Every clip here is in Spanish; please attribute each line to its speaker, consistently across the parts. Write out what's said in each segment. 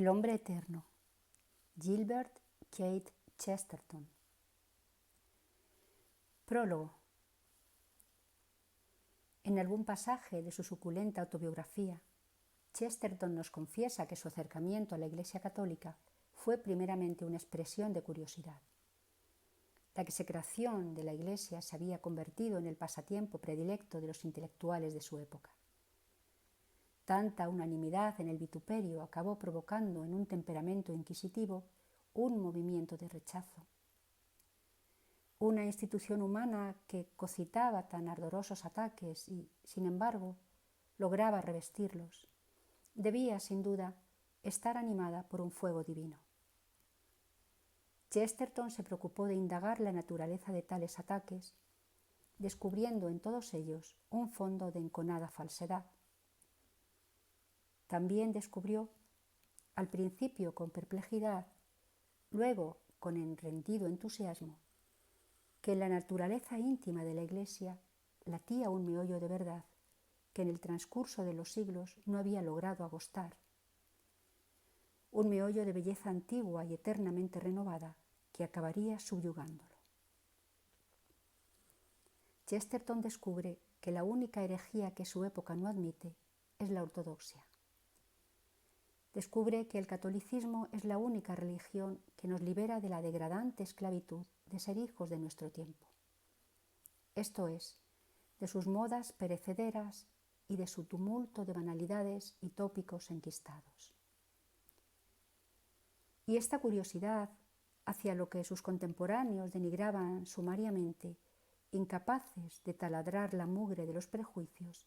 Speaker 1: El hombre eterno, Gilbert Keith Chesterton. Prólogo. En algún pasaje de su suculenta autobiografía, Chesterton nos confiesa que su acercamiento a la Iglesia Católica fue primeramente una expresión de curiosidad. La execración de la Iglesia se había convertido en el pasatiempo predilecto de los intelectuales de su época. Tanta unanimidad en el vituperio acabó provocando en un temperamento inquisitivo un movimiento de rechazo. Una institución humana que concitaba tan ardorosos ataques y, sin embargo, lograba revestirlos, debía, sin duda, estar animada por un fuego divino. Chesterton se preocupó de indagar la naturaleza de tales ataques, descubriendo en todos ellos un fondo de enconada falsedad. También descubrió, al principio con perplejidad, luego con rendido entusiasmo, que en la naturaleza íntima de la Iglesia latía un meollo de verdad que en el transcurso de los siglos no había logrado agostar. Un meollo de belleza antigua y eternamente renovada que acabaría subyugándolo. Chesterton descubre que la única herejía que su época no admite es la ortodoxia. Descubre que el catolicismo es la única religión que nos libera de la degradante esclavitud de ser hijos de nuestro tiempo. Esto es, de sus modas perecederas y de su tumulto de banalidades y tópicos enquistados. Y esta curiosidad hacia lo que sus contemporáneos denigraban sumariamente, incapaces de taladrar la mugre de los prejuicios,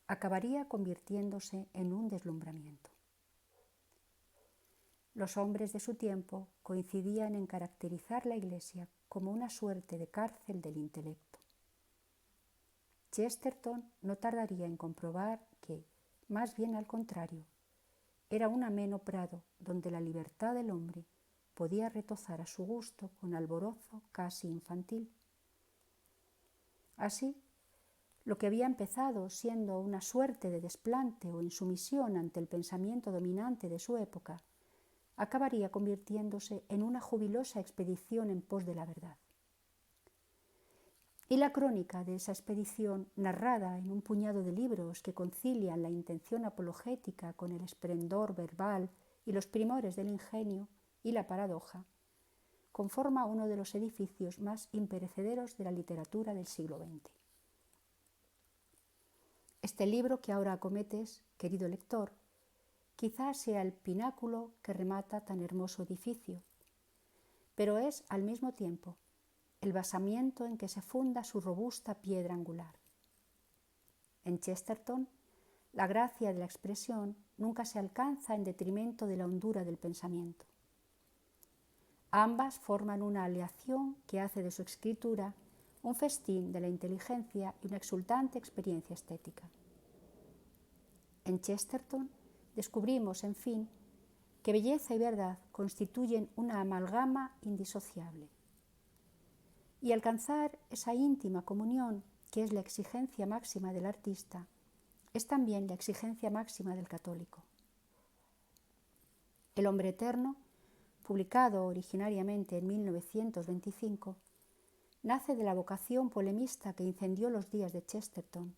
Speaker 1: acabaría convirtiéndose en un deslumbramiento. Los hombres de su tiempo coincidían en caracterizar la Iglesia como una suerte de cárcel del intelecto. Chesterton no tardaría en comprobar que, más bien al contrario, era un ameno prado donde la libertad del hombre podía retozar a su gusto con alborozo casi infantil. Así, lo que había empezado siendo una suerte de desplante o insumisión ante el pensamiento dominante de su época, acabaría convirtiéndose en una jubilosa expedición en pos de la verdad. Y la crónica de esa expedición, narrada en un puñado de libros que concilian la intención apologética con el esplendor verbal y los primores del ingenio y la paradoja, conforma uno de los edificios más imperecederos de la literatura del siglo XX. Este libro que ahora acometes, querido lector, quizás sea el pináculo que remata tan hermoso edificio, pero es al mismo tiempo el basamiento en que se funda su robusta piedra angular. En Chesterton, la gracia de la expresión nunca se alcanza en detrimento de la hondura del pensamiento. Ambas forman una aleación que hace de su escritura un festín de la inteligencia y una exultante experiencia estética. En Chesterton descubrimos, en fin, que belleza y verdad constituyen una amalgama indisociable. Y alcanzar esa íntima comunión, que es la exigencia máxima del artista, es también la exigencia máxima del católico. El hombre eterno, publicado originariamente en 1925, nace de la vocación polemista que incendió los días de Chesterton.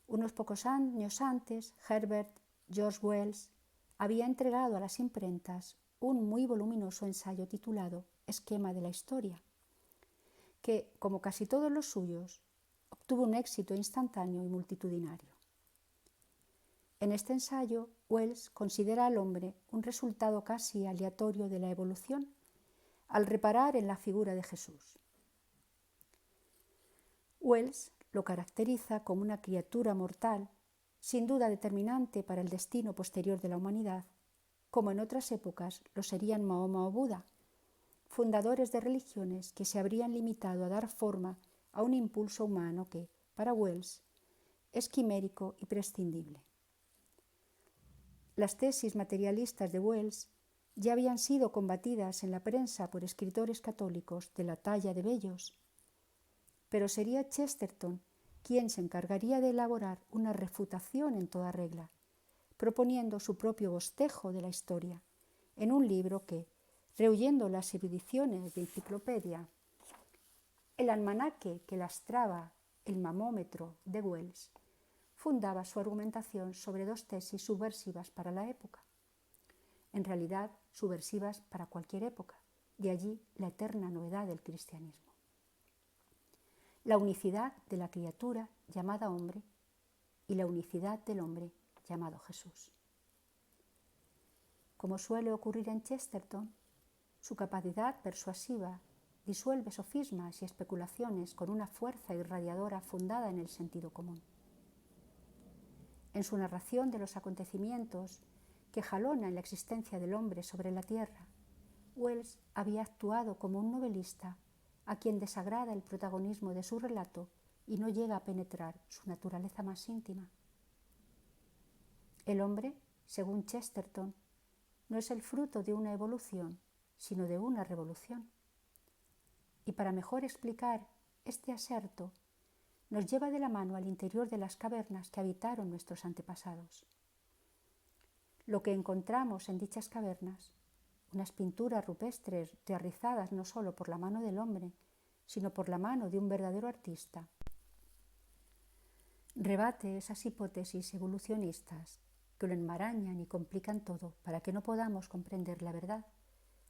Speaker 1: Unos pocos años antes, Herbert George Wells había entregado a las imprentas un muy voluminoso ensayo titulado Esquema de la historia, que, como casi todos los suyos, obtuvo un éxito instantáneo y multitudinario. En este ensayo, Wells considera al hombre un resultado casi aleatorio de la evolución, al reparar en la figura de Jesús. Wells lo caracteriza como una criatura mortal, sin duda determinante para el destino posterior de la humanidad, como en otras épocas lo serían Mahoma o Buda, fundadores de religiones que se habrían limitado a dar forma a un impulso humano que, para Wells, es quimérico y prescindible. Las tesis materialistas de Wells ya habían sido combatidas en la prensa por escritores católicos de la talla de Bellos, pero sería Chesterton quien se encargaría de elaborar una refutación en toda regla, proponiendo su propio bostejo de la historia, en un libro que, rehuyendo las erudiciones de enciclopedia, el almanaque que lastraba el mamómetro de Wells, fundaba su argumentación sobre dos tesis subversivas para la época, en realidad subversivas para cualquier época, de allí la eterna novedad del cristianismo. La unicidad de la criatura llamada hombre y la unicidad del hombre llamado Jesús. Como suele ocurrir en Chesterton, su capacidad persuasiva disuelve sofismas y especulaciones con una fuerza irradiadora fundada en el sentido común. En su narración de los acontecimientos que jalonan la existencia del hombre sobre la tierra, Wells había actuado como un novelista a quien desagrada el protagonismo de su relato y no llega a penetrar su naturaleza más íntima. El hombre, según Chesterton, no es el fruto de una evolución, sino de una revolución. Y para mejor explicar este aserto, nos lleva de la mano al interior de las cavernas que habitaron nuestros antepasados. Lo que encontramos en dichas cavernas, unas pinturas rupestres realizadas no solo por la mano del hombre, sino por la mano de un verdadero artista, rebate esas hipótesis evolucionistas que lo enmarañan y complican todo para que no podamos comprender la verdad,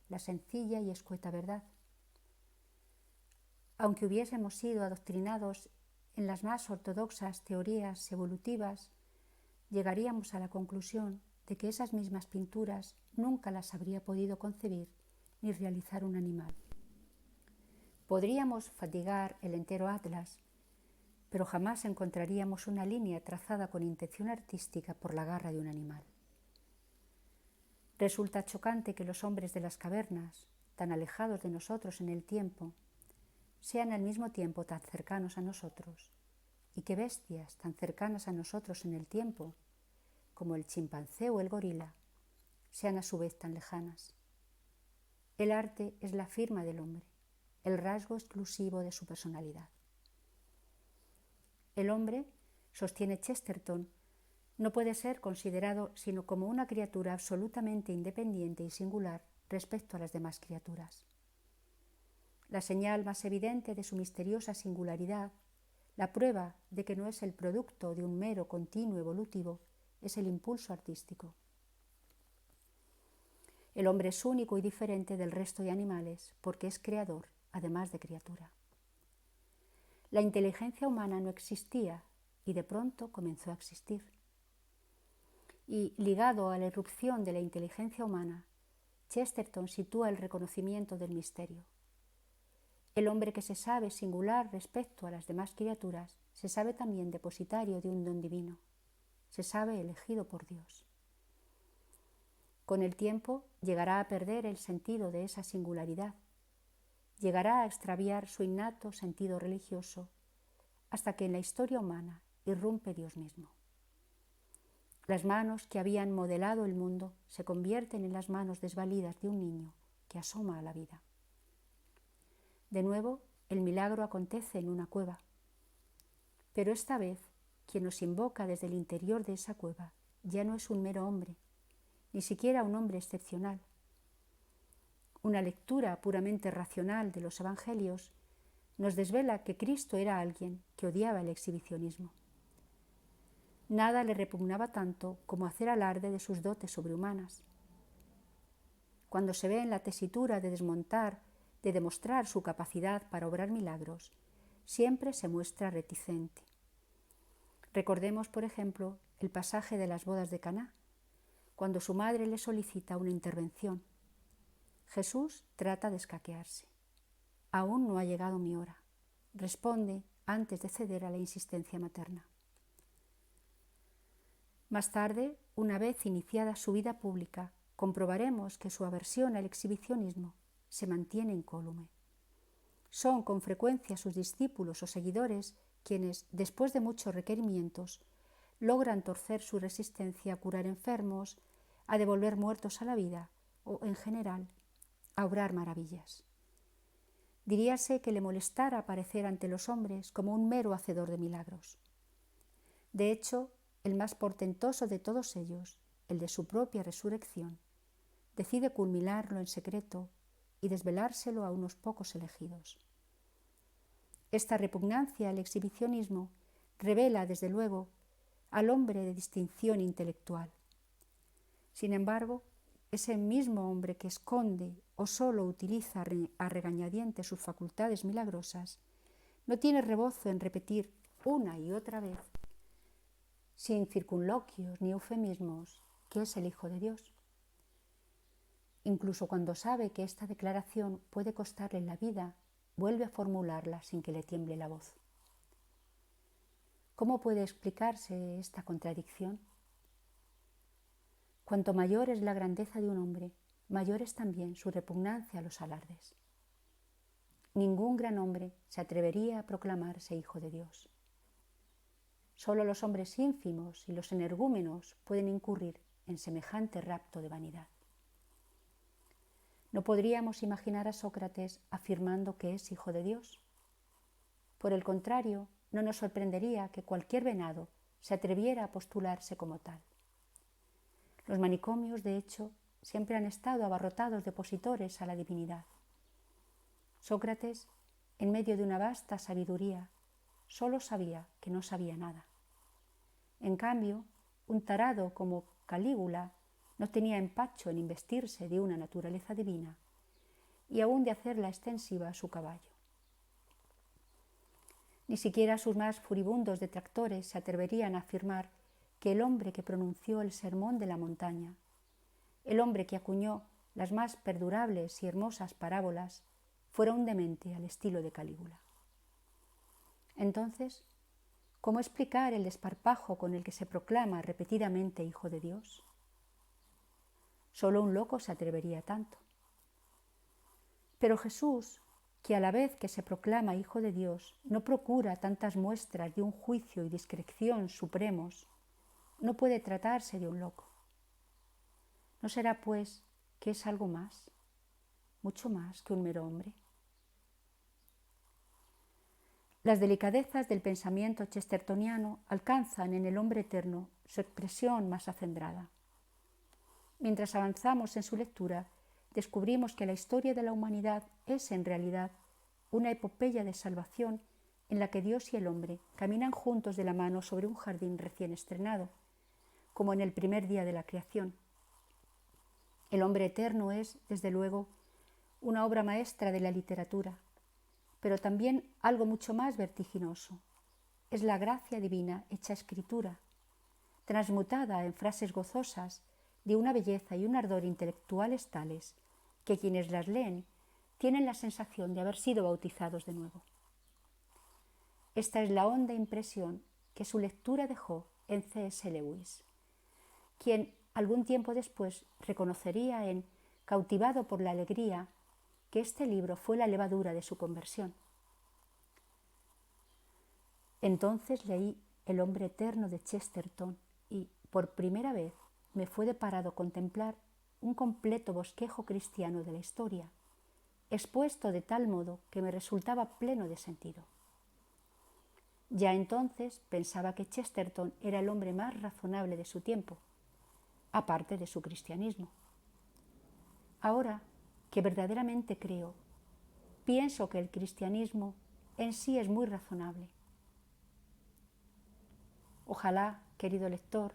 Speaker 1: la sencilla y escueta verdad. Aunque hubiésemos sido adoctrinados en las más ortodoxas teorías evolutivas, llegaríamos a la conclusión de que esas mismas pinturas nunca las habría podido concebir ni realizar un animal. Podríamos fatigar el entero atlas, pero jamás encontraríamos una línea trazada con intención artística por la garra de un animal. Resulta chocante que los hombres de las cavernas, tan alejados de nosotros en el tiempo, sean al mismo tiempo tan cercanos a nosotros, y que bestias tan cercanas a nosotros en el tiempo, como el chimpancé o el gorila, sean a su vez tan lejanas. El arte es la firma del hombre, el rasgo exclusivo de su personalidad. El hombre, sostiene Chesterton, no puede ser considerado sino como una criatura absolutamente independiente y singular respecto a las demás criaturas. La señal más evidente de su misteriosa singularidad, la prueba de que no es el producto de un mero continuo evolutivo, es el impulso artístico. El hombre es único y diferente del resto de animales porque es creador, además de criatura. La inteligencia humana no existía y de pronto comenzó a existir. Y ligado a la irrupción de la inteligencia humana, Chesterton sitúa el reconocimiento del misterio. El hombre que se sabe singular respecto a las demás criaturas se sabe también depositario de un don divino, se sabe elegido por Dios. Con el tiempo llegará a perder el sentido de esa singularidad, llegará a extraviar su innato sentido religioso, hasta que en la historia humana irrumpe Dios mismo. Las manos que habían modelado el mundo se convierten en las manos desvalidas de un niño que asoma a la vida. De nuevo, el milagro acontece en una cueva, pero esta vez quien nos invoca desde el interior de esa cueva ya no es un mero hombre, ni siquiera un hombre excepcional. Una lectura puramente racional de los evangelios nos desvela que Cristo era alguien que odiaba el exhibicionismo. Nada le repugnaba tanto como hacer alarde de sus dotes sobrehumanas. Cuando se ve en la tesitura de demostrar su capacidad para obrar milagros, siempre se muestra reticente. Recordemos, por ejemplo, el pasaje de las bodas de Caná, cuando su madre le solicita una intervención. Jesús trata de escaquearse. Aún no ha llegado mi hora, responde antes de ceder a la insistencia materna. Más tarde, una vez iniciada su vida pública, comprobaremos que su aversión al exhibicionismo se mantiene incólume. Son con frecuencia sus discípulos o seguidores quienes, después de muchos requerimientos, logran torcer su resistencia a curar enfermos, a devolver muertos a la vida o, en general, a obrar maravillas. Diríase que le molestara aparecer ante los hombres como un mero hacedor de milagros. De hecho, el más portentoso de todos ellos, el de su propia resurrección, decide culminarlo en secreto y desvelárselo a unos pocos elegidos. Esta repugnancia al exhibicionismo revela, desde luego, al hombre de distinción intelectual. Sin embargo, ese mismo hombre que esconde o solo utiliza a regañadientes sus facultades milagrosas, no tiene rebozo en repetir una y otra vez, sin circunloquios ni eufemismos, que es el Hijo de Dios. Incluso cuando sabe que esta declaración puede costarle la vida, vuelve a formularla sin que le tiemble la voz. ¿Cómo puede explicarse esta contradicción? Cuanto mayor es la grandeza de un hombre, mayor es también su repugnancia a los alardes. Ningún gran hombre se atrevería a proclamarse hijo de Dios. Solo los hombres ínfimos y los energúmenos pueden incurrir en semejante rapto de vanidad. ¿No podríamos imaginar a Sócrates afirmando que es hijo de Dios? Por el contrario, no nos sorprendería que cualquier venado se atreviera a postularse como tal. Los manicomios, de hecho, siempre han estado abarrotados de opositores a la divinidad. Sócrates, en medio de una vasta sabiduría, solo sabía que no sabía nada. En cambio, un tarado como Calígula no tenía empacho en investirse de una naturaleza divina y aún de hacerla extensiva a su caballo. Ni siquiera sus más furibundos detractores se atreverían a afirmar que el hombre que pronunció el sermón de la montaña, el hombre que acuñó las más perdurables y hermosas parábolas, fuera un demente al estilo de Calígula. Entonces, ¿cómo explicar el desparpajo con el que se proclama repetidamente hijo de Dios? Solo un loco se atrevería a tanto. Pero Jesús, que a la vez que se proclama hijo de Dios, no procura tantas muestras de un juicio y discreción supremos, no puede tratarse de un loco. ¿No será, pues, que es algo más, mucho más que un mero hombre? Las delicadezas del pensamiento chestertoniano alcanzan en el hombre eterno su expresión más acendrada. Mientras avanzamos en su lectura, descubrimos que la historia de la humanidad es, en realidad, una epopeya de salvación en la que Dios y el hombre caminan juntos de la mano sobre un jardín recién estrenado, como en el primer día de la creación. El hombre eterno es, desde luego, una obra maestra de la literatura, pero también algo mucho más vertiginoso. Es la gracia divina hecha escritura, transmutada en frases gozosas de una belleza y un ardor intelectuales tales que quienes las leen tienen la sensación de haber sido bautizados de nuevo. Esta es la honda impresión que su lectura dejó en C.S. Lewis, quien algún tiempo después reconocería cautivado por la alegría, que este libro fue la levadura de su conversión. Entonces leí El hombre eterno de Chesterton y, por primera vez, me fue deparado contemplar un completo bosquejo cristiano de la historia, expuesto de tal modo que me resultaba pleno de sentido. Ya entonces pensaba que Chesterton era el hombre más razonable de su tiempo, aparte de su cristianismo. Ahora que verdaderamente creo, pienso que el cristianismo en sí es muy razonable. Ojalá, querido lector,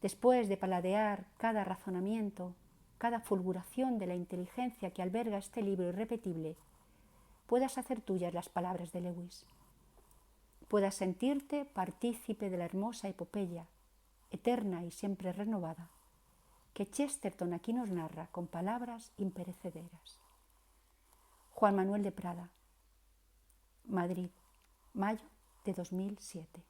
Speaker 1: después de paladear cada razonamiento, cada fulguración de la inteligencia que alberga este libro irrepetible, puedas hacer tuyas las palabras de Lewis, puedas sentirte partícipe de la hermosa epopeya, eterna y siempre renovada, que Chesterton aquí nos narra con palabras imperecederas. Juan Manuel de Prada, Madrid, mayo de 2007.